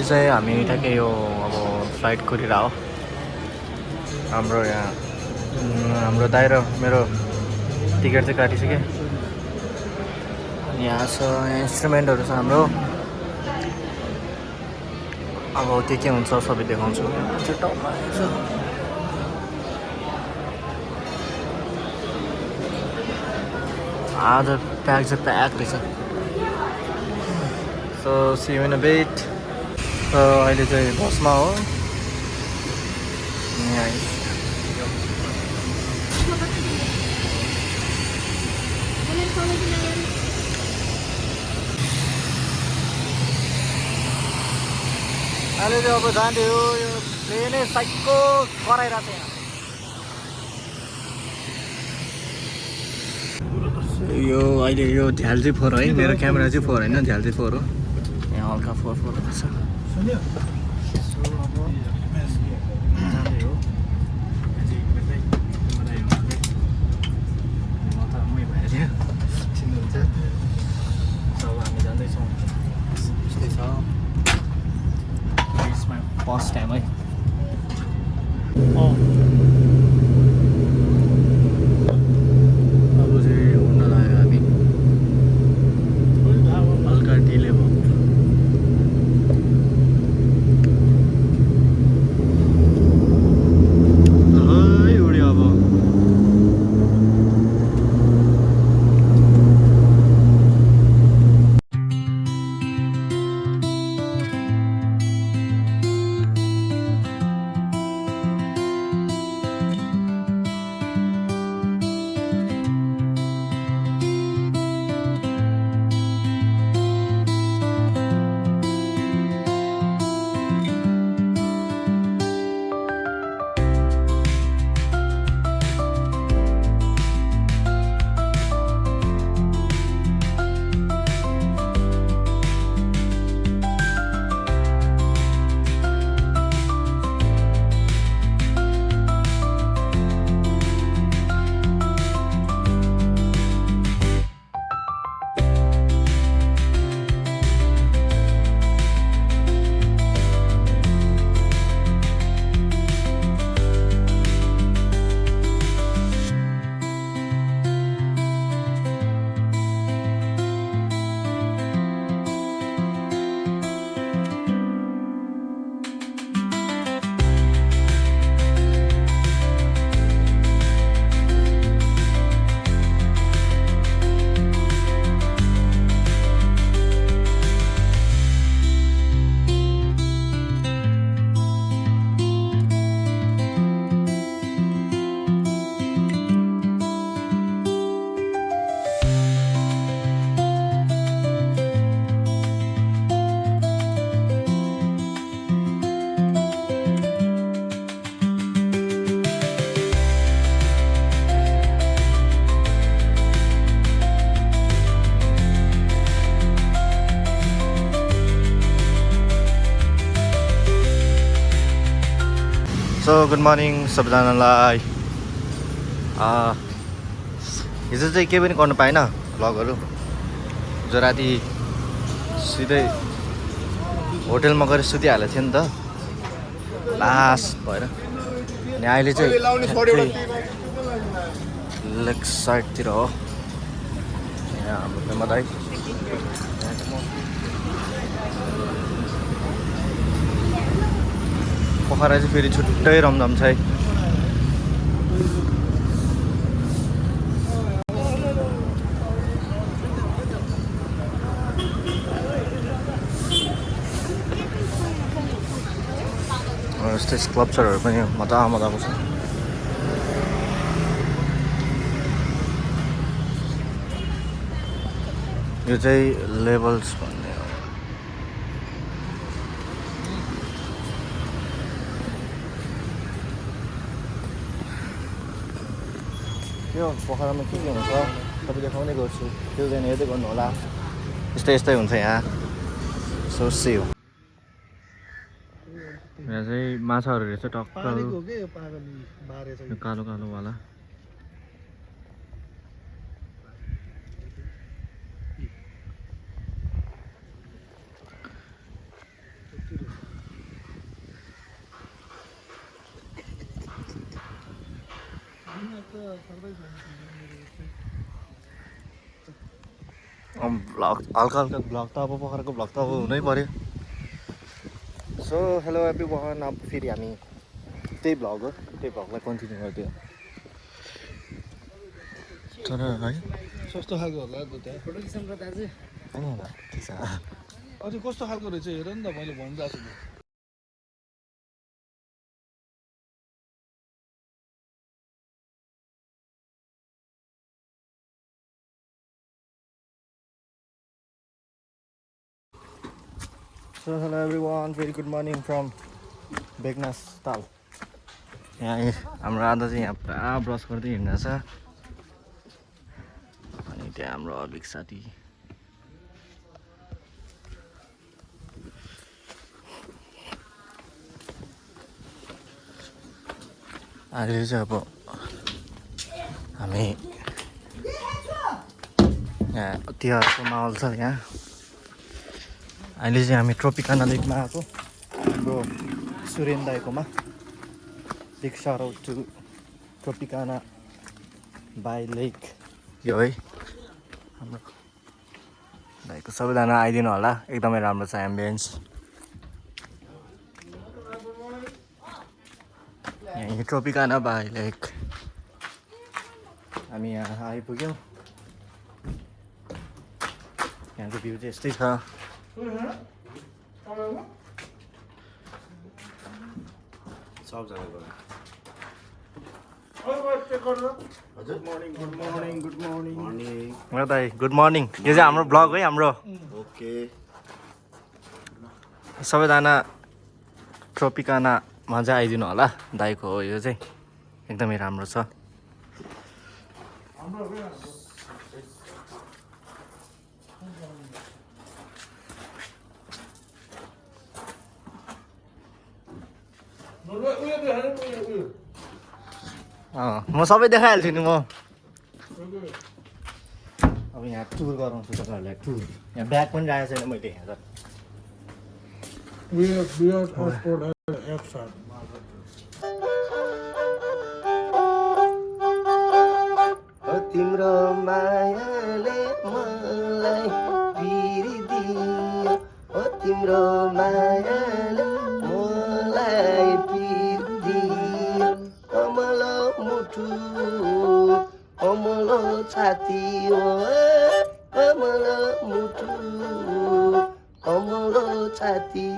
चाहिँ हामी ठ्याक्कै यो अब फ्लाइट कुरिरहेको हो। हाम्रो यहाँ हाम्रो दाइ र मेरो टिकट चाहिँ काटिसक्यो। यहाँ छ यहाँ इन्स्ट्रुमेन्टहरू छ हाम्रो। अब के हुन्छ सबै देखाउँछु। आज प्याक चाहिँ प्याक रहेछ। So see you in a bit. अहिले चाहिँ बसमा हो। अहिले चाहिँ अब जाँदै हो। यो प्लेनै साइकको कराइरहेको छ यहाँ। यो अहिले यो झ्याल चाहिँ 4 है। मेरो क्यामेरा चाहिँ 4 होइन, झ्याल चाहिँ 4 हो। यहाँ हल्का 4 छ। फर्स्ट टाइम है। अब चाहिँ उड्न लाग्यो हामी। हल्का ढिले भयो। उड्यो अब। सो गुड मर्निङ सबैजनालाई। हिजो चाहिँ केही पनि गर्नु पाएन भ्लगहरू। जो राति सिधै होटेलमा गएर सुतिहालेको थियो नि त लास्ट भएर। अनि अहिले चाहिँ लेग साइडतिर हो। यहाँ हाम्रो पेमा दाइ। पोखरा चाहिँ फेरि छुट्टै रमझम छ है। यस्तै स्कल्पचरहरू पनि मजाको छ। यो चाहिँ लेभल्स भन्ने हो। यो पोखरामा के हुन्छ तपाईँ देखाउँदै गर्छु। त्यो चाहिँ हेर्दै गर्नु होला। यस्तै हुन्छ यहाँ। So see you. यहाँ चाहिँ माछाहरू रहेछ टक्क कालो वाला। ब्लग हल्का हल्का ब्लग त अब पखरको ब्लग त अब हुनै पर्यो सो हेलो एभ्री वान अब फेरि हामी त्यही भ्लग हो त्यही भ्लगलाई कन्टिन्यू गरिदियो तर है सस्तो खालको होला त त्यहाँ फोटो खिच्नु दाजु होइन ठिक छ अझै कस्तो खालको रहेछ हेर नि त मैले भनिरहेको छु so hello every one very good morning from Begnas ताल यहाँ हाम्रो आधा चाहिँ यहाँ पुरा ब्रस गर्दै हिँड्दैछ अनि त्यहाँ हाम्रो अभिक साथी अहिले चाहिँ अब हामी यहाँ तिहारको माहौल छ यहाँ अहिले चाहिँ हामी ट्रोपिकाना लेकमा आएको हाम्रो सुरेन दाईकोमा big shout out to Tropicana by lake यो है हाम्रो दाईको सबैजना आइदिनु होला एकदमै राम्रो छ एम्बियन्स यहीँ ट्रोपिकाना बाई लेक हामी यहाँ आइपुग्यौँ यहाँको भ्यू चाहिँ यस्तै छ दाई गुड मर्निङ यो चाहिँ हाम्रो ब्लग है हाम्रो ओके सबैजना ट्रोपिकानामा चाहिँ आइदिनु होला दाईको हो यो चाहिँ एकदमै राम्रो छ म सबै देखाइहाल्छु नि म अब यहाँ टुर गराउँछु तपाईँहरूलाई टुर यहाँ ब्याग पनि राखेको छैन मैले यहाँ तिम्रो मायाले मलाई पिरिदियो हो तिम्रो मायाले मलाई पिरिदियो कमल मुटु कमल छाती हो कमल मुटु कमल छाती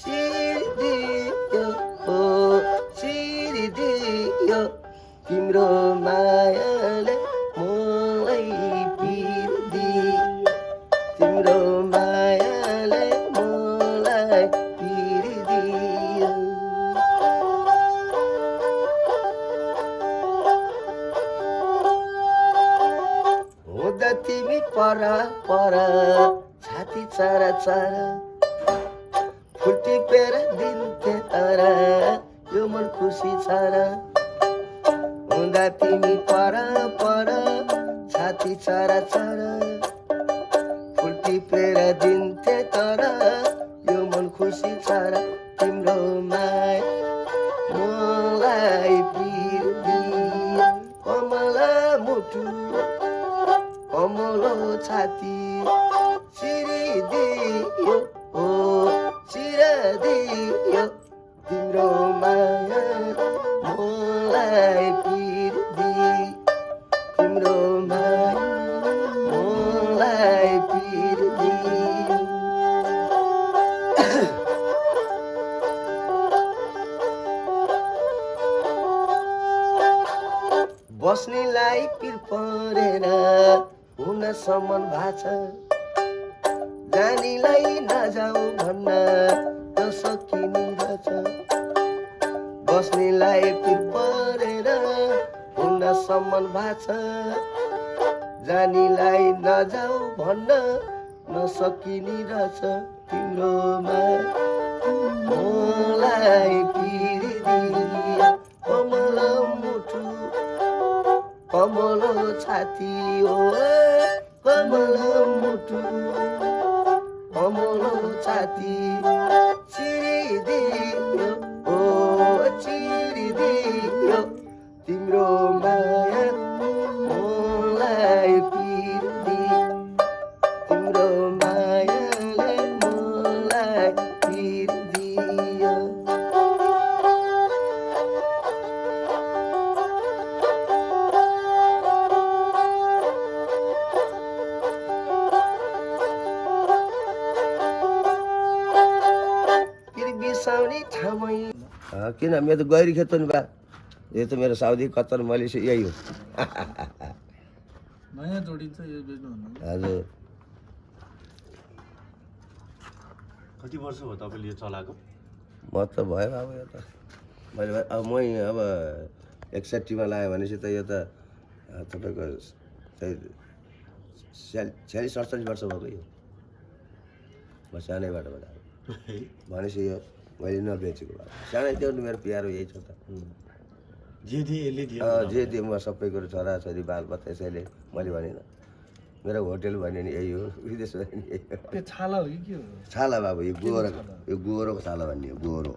चिरिदियो हो चिरिदियो तिम्रो मायाले मलाई पिरिदियो तिम्रो मायाले मलाई पिरिदियो हुँदा तिमी पर पर छाती चरा चरा फुल टिपेर दिन्थे तारा यो मन खुसी छ र हुँदा तिमी पर पर छाती चरा चरा फुल टिपेर दिन्थे तर यो मन खुसी छ र तिम्रो माया मलाई पिरिदियो कमल मुटु कमल छाती चिरिदियो ओ चिरिदियो तिम्रो माया मलाई पिरिदियो तिम्रो माया मलाई पिरिदियो बस्नेलाई पिर परेर हुनसम्म भाछ जानीलाई नजाऊ भन्न नसकिने रहेछ बस्नेलाई पिर परेर हुनसम्म भाछ जानीलाई नजाऊ भन्न नसकिने रहेछ तिम्रो मलाई पिरिदियो कमल मुटु कमल छाती हो कमल मुटु कमल छाती चिरिदियो ओ चिरिदियो तिम्रो किन मेरो त गहिरी खेत नि बा यो त मेरो साउदी कतर मलेसिया यही हो नयाँ जोडिन्छ यो बेच्नुभन्दा हजुर कति वर्ष भयो तपाईँले यो चलाएको म त भयो अब यो त मैले अब मै अब 61 मा लायो भनेपछि त यो त तपाईँको 46-47 वर्ष भएको यो म सानैबाट भनेपछि यो मैले नबेचेको भए सानै त्यो मेरो प्यारो यही छ त जे दिए म सबै कुरो छोराछोरी बालबच्चा यसैले मैले भनेन मेरो होटेल भने नि यही हो विदेश भने नि यही हो त्यो छाला हो कि के हो छाला बाबु यो गोरोको छाला भन्ने हो गोरो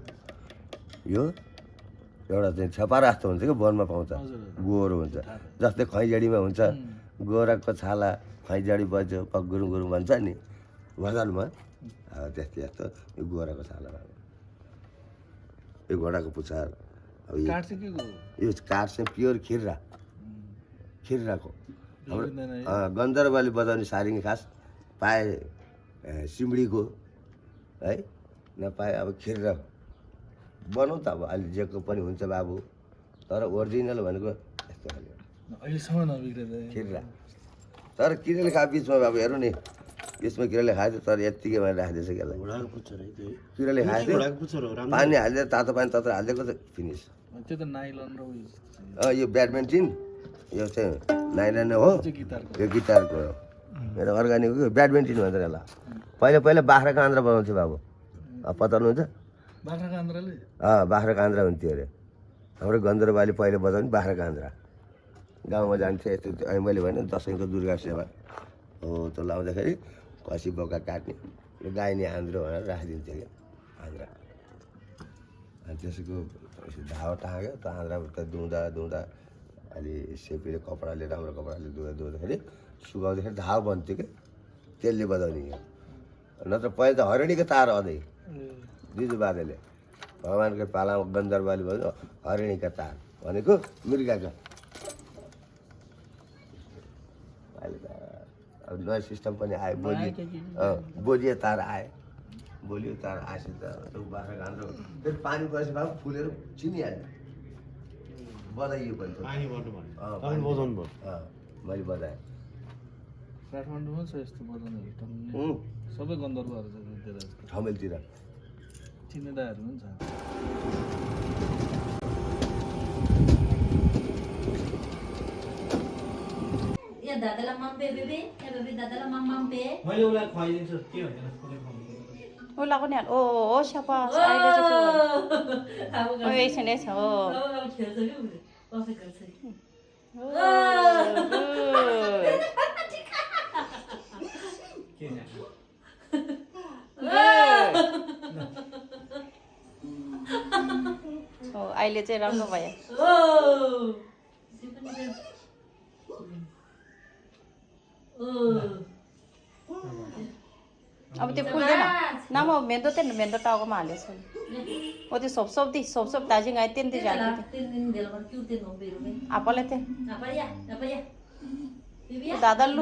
यो एउटा चाहिँ छेपा रास्तो हुन्छ कि वनमा पाउँछ गोरो हुन्छ जस्तै खैजडीमा हुन्छ गोराको छाला खैजडी बज्यो पक गुरुङ गुरुङ भन्छ नि बजारमा त्यस्तै यस्तो यो गोराको छाला बाबु यो घोडाको पुच्छर अब काठ चाहिँ के हो यो काठ चाहिँ प्योर खिर्राको हाम्रो गन्धर्वले बजाउने सारिङ खास पाए सिमडीको है नपाए अब खिर्रा बनाउँ त अब अहिले जेको पनि हुन्छ बाबु तर ओरिजिनल भनेको यस्तो खाले अहिलेसम्म नबिग्रेको खिर्रा तर किराले खा बिचमा बाबु हेर्नु नि यसमा किराले खायो तर यत्तिकै भनेर राखिदिएछ यसलाई किराले खायो पानी हालिदिएर तातो पानी तत्र हालिदिएको त फिनिस त्यो त नाइलन र उयो यो ब्याडमिन्टन यो चाहिँ नाइलन हो यो गिटारको हो मेरो अर्ग्यानिकको ब्याडमिन्टन भन्छ यसलाई पहिला पहिला बाख्राको आन्द्रा बनाउँथ्यो बाबु पत्ताउनुहुन्छ बाख्राको आन्द्राले बाख्राको आन्द्रा हुन्थ्यो अरे हाम्रो गन्धर्वले पहिला बजाउने बाख्राको आन्द्रा गाउँमा जान्थ्यो यस्तो मैले भने दसैँको दुर्गा सेवा हो त्यो लाउँदाखेरि खसी बोका काट्ने यो गाइने आन्द्रो भनेर राखिदिन्थ्यो क्या आन्द्रा अनि त्यसको धावा टाँग्यो त्यो आन्द्रा त धुँदा अलि सेपीले कपडाले राम्रो कपडाले धुँदाखेरि सुकाउँदाखेरि धावा बन्थ्यो क्या त्यसले बजाउने यो नत्र पहिला त हरिणीको तार अझै दिजु बाजेले भगवान्को पालामा गन्धर्वले भन्यो हरिणीका तार भनेको मृगका अहिले त अब नयाँ सिस्टम पनि आयो बोलियो तार आयो बोलियो तार आएपछि त त्यो बाख्रा गान्द्रो फेरि पानी परेपछि बाबु फुलेर चिनिहाल्यो बजाइयो पनि मैले बजाएँ काठमाडौँमा छ यस्तो बजाउनेहरू सबै गन्धर्वहरू छ ठमेलतिर चिनेदाहरू पनि छ दादालाई मम्पे बेबी ए बेबी दादालाई मम्पे मैले उसलाई खुवाइदिन्छु के भन्छ उसलाई पनि ओ सपास अहिले चाहिँ एकछिन यसो हो खेल्छ कि उसले कसै गर्छ अहिले चाहिँ राम्रो भयो अब त्यो फुल्दैन नाम मेन्दो त्यही मेन्दो टाउकोमा हालेछु ओ त्यो सोप दार्जिलिङ आए त्यही आपालाई त्यही दादा लु